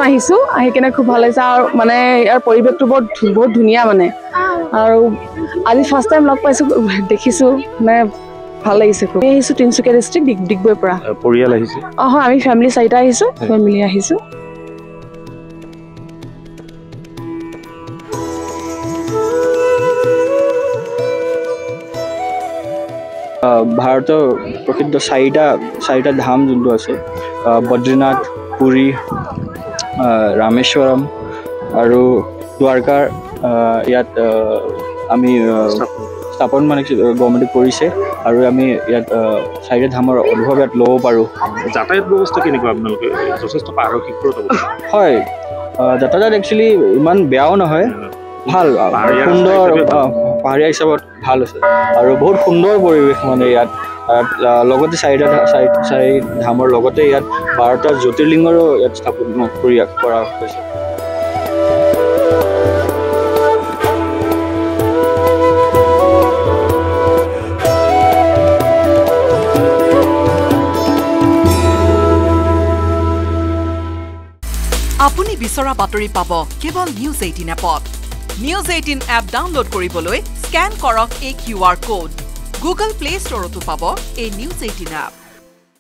আহিছোঁ আহি কিনে খুব ভাল লাগিছে আৰু মানে ইয়াৰ পৰিৱেশটো বহুত ধুনীয়া মানে আৰু আজি ফাৰ্ষ্ট টাইম লগ পাইছোঁ দেখিছোঁ মানে ভাল লাগিছে খুব আহিছোঁ তিনিচুকীয়া ডিষ্ট্ৰিক্ট ডিগবৈৰ পৰা পৰিয়াল আহিছে হয় আমি ফেমিলি 4টা আহিছোঁ মিলি আহিছোঁ ভাৰতৰ প্ৰসিদ্ধ চাৰিটা ধাম যোনটো আছে বদ্ৰীনাথ পুৰী ৰামেশ্বৰম আৰু দ্বাৰকাৰ ইয়াত আমি স্থাপন মানে গভৰ্ণমেণ্টে কৰিছে আৰু আমি ইয়াত চাৰিটা ধামৰ অনুভৱ ইয়াত ল'ব পাৰোঁ যাতায়াত ব্যৱস্থা কেনেকুৱা আপোনালোকে যথেষ্ট পাৰদৰ্শিকতা হয় যাতায়াত একচুৱেলি ইমান বেয়াও নহয় ভাল সুন্দৰ পাহাৰীয়া হিচাপত ভাল আছে আৰু বহুত সুন্দৰ পৰিৱেশ মানে ইয়াত লগতে চাৰি ধামৰ লগতে ইয়াত 12টা জ্যোতিৰ্লিংগৰো ইয়াত স্থাপন কৰা হৈছে আপুনি বিচৰা বাতৰি পাব কেৱল নিউজ 18 এপত নিউজ 18 এপ ডাউনলোড কৰিবলৈ স্ক্যান কৰক এই QR কোড গুগল প্লে ষ্টৰতো পাব এই নিউজ 18 এপ